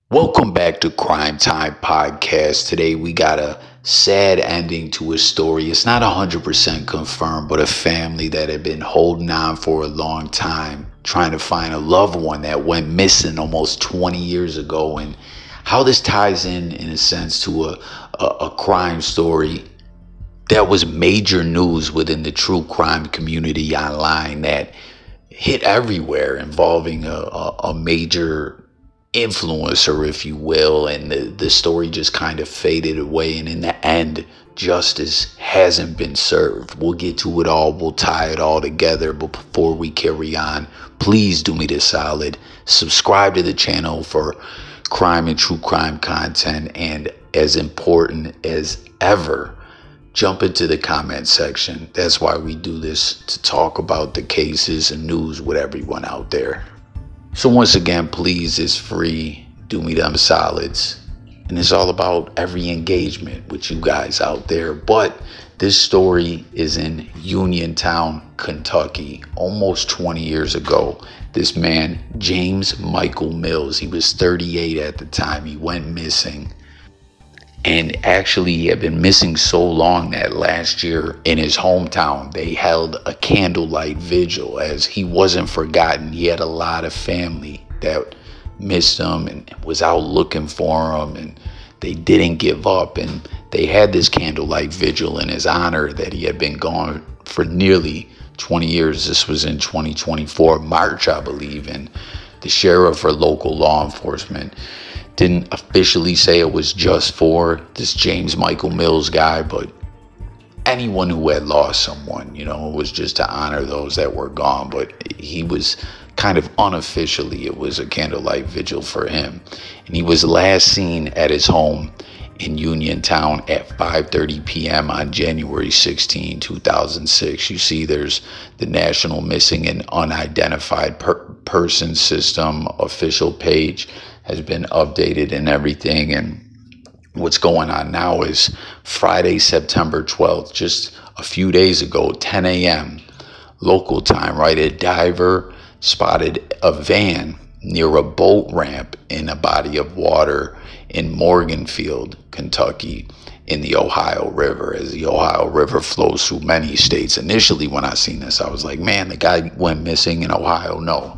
Welcome back to Crime Time Podcast. Today we got a sad ending to a story. It's not 100% confirmed, but a family that had been holding on for a long time, trying to find a loved one that went missing almost 20 years ago, and how this ties in a sense, to a crime story that was major news within the true crime community online that hit everywhere, involving a major influencer, if you will, and the story just kind of faded away, and in the end, justice hasn't been served. We'll get to it all, we'll tie it all together, but before we carry on, please do me this solid: subscribe to the channel for crime and true crime content, and as important as ever, jump into the comment section. That's why we do this, to talk about the cases and news with everyone out there. So once again, please, it's free. Do me them solids. And it's all about every engagement with you guys out there. But this story is in Uniontown, Kentucky, almost 20 years ago. This man, James Michael Mills, he was 38 at the time. He went missing. And actually, he had been missing so long that last year in his hometown, they held a candlelight vigil as he wasn't forgotten. He had a lot of family that missed him and was out looking for him, and they didn't give up. And they had this candlelight vigil in his honor, that he had been gone for nearly 20 years. This was in 2024, March, I believe. And the sheriff or local law enforcement didn't officially say it was just for this James Michael Mills guy, but anyone who had lost someone, it was just to honor those that were gone. But he was kind of unofficially, it was a candlelight vigil for him. And he was last seen at his home in Uniontown at 5:30 p.m. on January 16, 2006. You see, there's the National Missing and Unidentified Person System official page has been updated and everything. And what's going on now is Friday, September 12th, just a few days ago, 10 a.m. local time, right? A diver spotted a van near a boat ramp in a body of water in Morganfield, Kentucky, in the Ohio River, as the Ohio River flows through many states. Initially, when I seen this, I was like, man, the guy went missing in Ohio. No.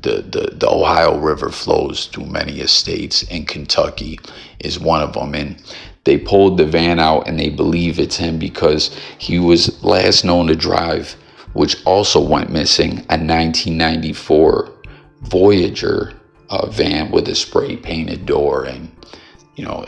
The Ohio River flows through many states, and Kentucky is one of them. And they pulled the van out, and they believe it's him because he was last known to drive, which also went missing, a 1994 Voyager van with a spray painted door. And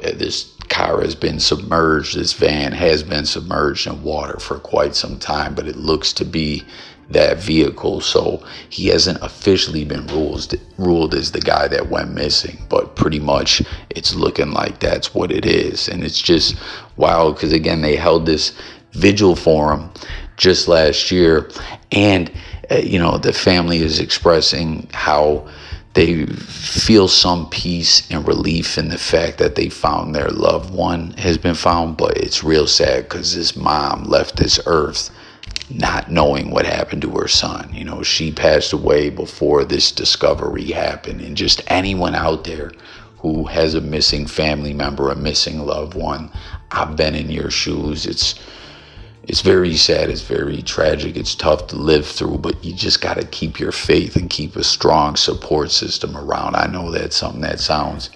this car has been submerged, this van has been submerged in water for quite some time, but it looks to be that vehicle. So he hasn't officially been ruled as the guy that went missing, but pretty much it's looking like that's what it is. And it's just wild because, again, they held this vigil for him just last year, and the family is expressing how they feel some peace and relief in the fact that they found their loved one has been found. But it's real sad because this mom left this earth not knowing what happened to her son. She passed away before this discovery happened. And just anyone out there who has a missing family member, a missing loved one, I've been in your shoes. It's very sad, it's very tragic, it's tough to live through, but you just got to keep your faith and keep a strong support system around. I know that's something that sounds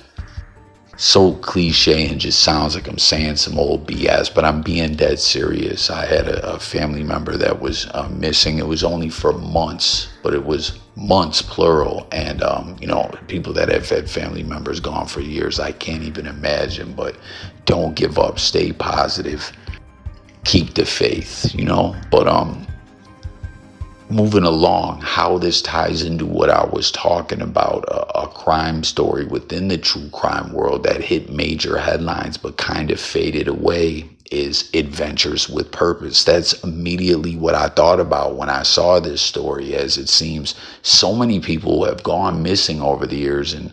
so cliche and just sounds like I'm saying some old BS, but I'm being dead serious. I had a family member that was missing. It was only for months, but it was months plural. And people that have had family members gone for years, I can't even imagine. But don't give up, stay positive, keep the faith, but moving along, how this ties into what I was talking about, a crime story within the true crime world that hit major headlines but kind of faded away, is Adventures with Purpose. That's immediately what I thought about when I saw this story, as it seems so many people have gone missing over the years, and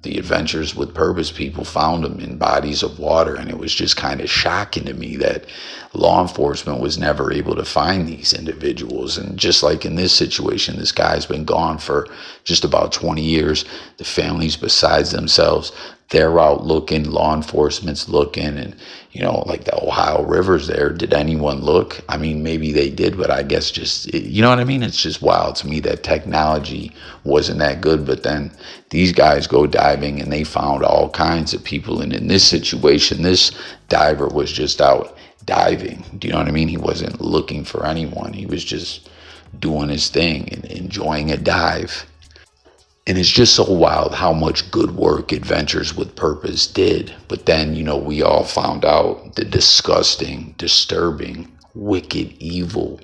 the Adventures with Purpose people found them in bodies of water. And it was just kind of shocking to me that law enforcement was never able to find these individuals. And just like in this situation, this guy's been gone for just about 20 years. The family's besides themselves. They're out looking, law enforcement's looking, and like the Ohio River's there. Did anyone look? I mean, maybe they did, but I guess just, you know what I mean? It's just wild to me that technology wasn't that good. But then these guys go diving and they found all kinds of people. And in this situation, this diver was just out diving. Do you know what I mean? He wasn't looking for anyone. He was just doing his thing and enjoying a dive. And it's just so wild how much good work Adventures with Purpose did. But then, we all found out the disgusting, disturbing, wicked, evil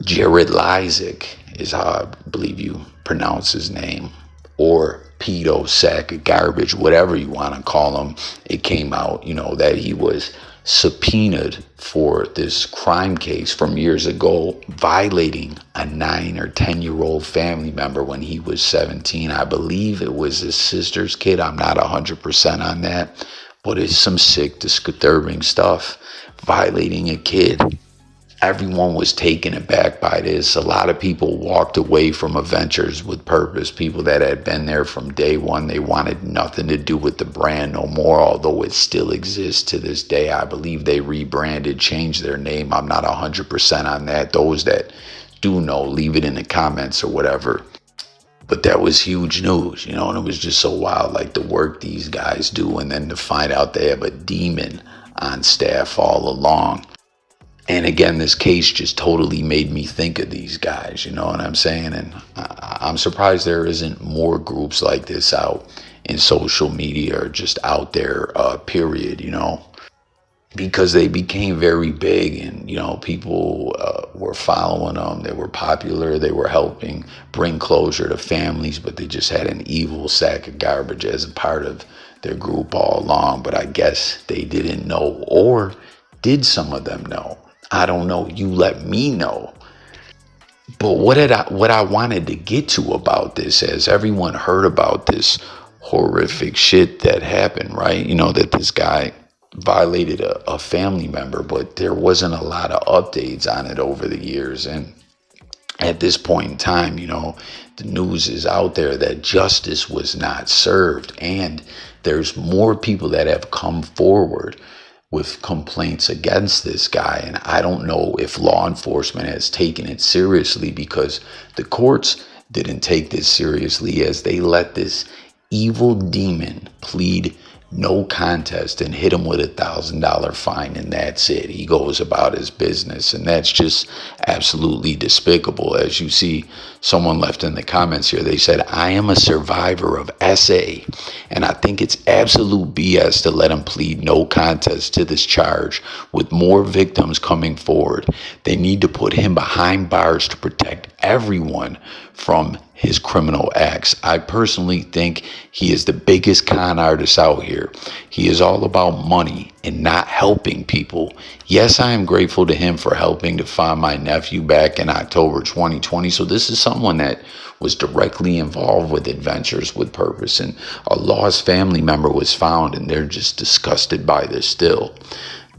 Jared Lysick is how I believe you pronounce his name. Or pedo, sack of garbage, whatever you want to call him. It came out, that he was subpoenaed for this crime case from years ago, violating a 9 or 10-year-old family member when he was 17. I believe it was his sister's kid. I'm not 100% on that, but it's some sick, disturbing stuff. Violating a kid. Everyone was taken aback by this. A lot of people walked away from Adventures with Purpose. People that had been there from day one, they wanted nothing to do with the brand no more, although it still exists to this day. I believe they rebranded, changed their name. I'm not 100% on that. Those that do know, leave it in the comments or whatever. But that was huge news, and it was just so wild, like the work these guys do, and then to find out they have a demon on staff all along. And again, this case just totally made me think of these guys, you know what I'm saying? And I'm surprised there isn't more groups like this out in social media or just out there, period, because they became very big and, people were following them. They were popular. They were helping bring closure to families, but they just had an evil sack of garbage as a part of their group all along. But I guess they didn't know, or did some of them know? I don't know. You let me know. But what I wanted to get to about this, as everyone heard about this horrific shit that happened, right? That this guy violated a family member, but there wasn't a lot of updates on it over the years. And at this point in time, the news is out there that justice was not served. And there's more people that have come forward with complaints against this guy. And I don't know if law enforcement has taken it seriously, because the courts didn't take this seriously, as they let this evil demon plead no contest and hit him with $1,000 fine, and that's it. He goes about his business, and that's just absolutely despicable. As you see, someone left in the comments here, they said, I am a survivor of SA, and I think it's absolute BS to let him plead no contest to this charge. With more victims coming forward, they need to put him behind bars to protect everyone from his criminal acts. I personally think he is the biggest con artist out here. He is all about money and not helping people. Yes, I am grateful to him for helping to find my nephew back in October 2020. So this is someone that was directly involved with Adventures with Purpose, and a lost family member was found, and they're just disgusted by this still.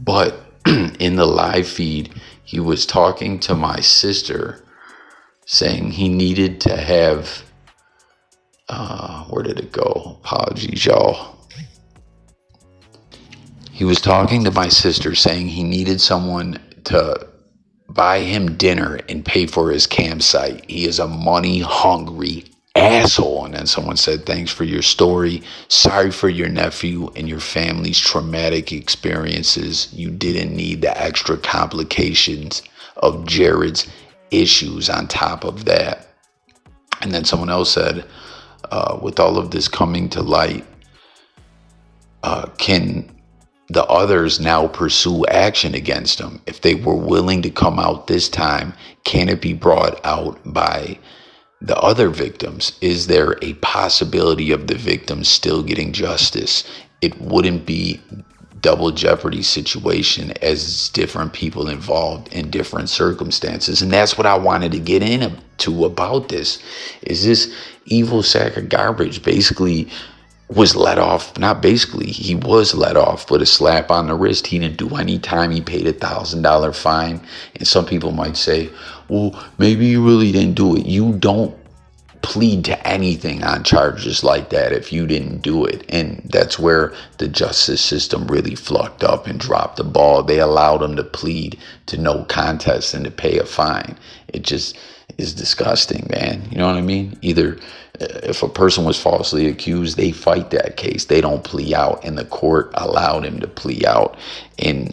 But in the live feed, he was talking to my sister, saying he needed to have, where did it go? Apologies, y'all. He was talking to my sister, saying he needed someone to buy him dinner and pay for his campsite. He is a money-hungry asshole. And then someone said, thanks for your story. Sorry for your nephew and your family's traumatic experiences. You didn't need the extra complications of Jared's issues on top of that. And then someone else said, with all of this coming to light, can the others now pursue action against him? If they were willing to come out this time, can it be brought out by the other victims? Is there a possibility of the victims still getting justice? It wouldn't be double jeopardy situation, as different people involved in different circumstances. And that's what I wanted to get into about this. Is this evil sack of garbage basically was let off? Not basically, he was let off with a slap on the wrist. He didn't do any time. He paid $1,000 fine. And some people might say, well, maybe you really didn't do it. You don't plead to anything on charges like that if you didn't do it. And that's where the justice system really fucked up and dropped the ball. They allowed them to plead to no contest and to pay a fine. It just is disgusting, man. You know what I mean? Either if a person was falsely accused, they fight that case. They don't plea out, and the court allowed him to plea out in,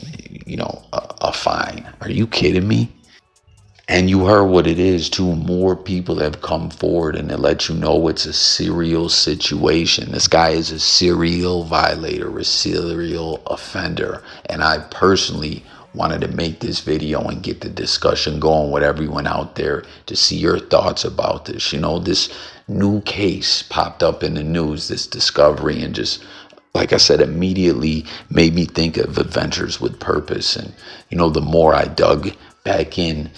a fine. Are you kidding me? And you heard what it is too. More people have come forward and they let you know it's a serial situation. This guy is a serial violator, a serial offender. And I personally wanted to make this video and get the discussion going with everyone out there to see your thoughts about this. This new case popped up in the news, this discovery, and just, like I said, immediately made me think of Adventures with Purpose. And, the more I dug back in,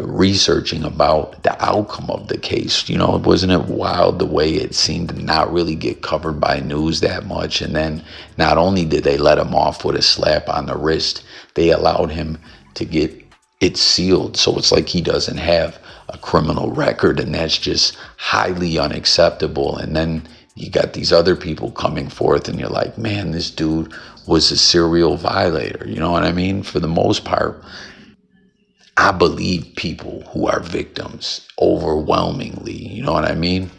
researching about the outcome of the case, wasn't it wild the way it seemed to not really get covered by news that much? And then not only did they let him off with a slap on the wrist, they allowed him to get it sealed, so it's like he doesn't have a criminal record, and that's just highly unacceptable. And then you got these other people coming forth and you're like, man, this dude was a serial violator. You know what I mean? For the most part, I believe people who are victims overwhelmingly, you know what I mean?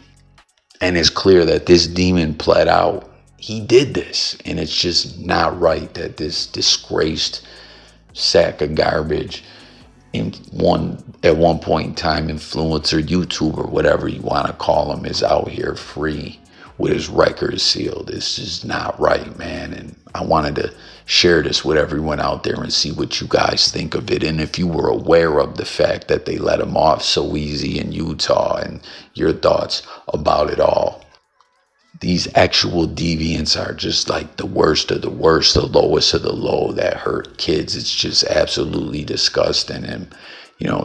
And it's clear that this demon pled out. He did this, and it's just not right that this disgraced sack of garbage, at one point in time, influencer, YouTuber, whatever you want to call him, is out here free with his record sealed. It's just not right, man. And I wanted to share this with everyone out there and see what you guys think of it. And if you were aware of the fact that they let him off so easy in Utah, and your thoughts about it all. These actual deviants are just like the worst of the worst, the lowest of the low that hurt kids. It's just absolutely disgusting. And,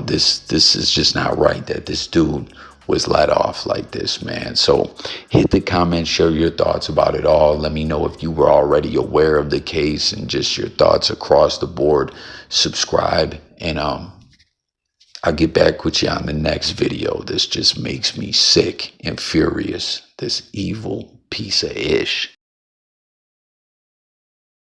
this is just not right that this dude was let off like this, man. So hit the comments, share your thoughts about it all. Let me know if you were already aware of the case and just your thoughts across the board. Subscribe, and I'll get back with you on the next video. This just makes me sick and furious, this evil piece of ish.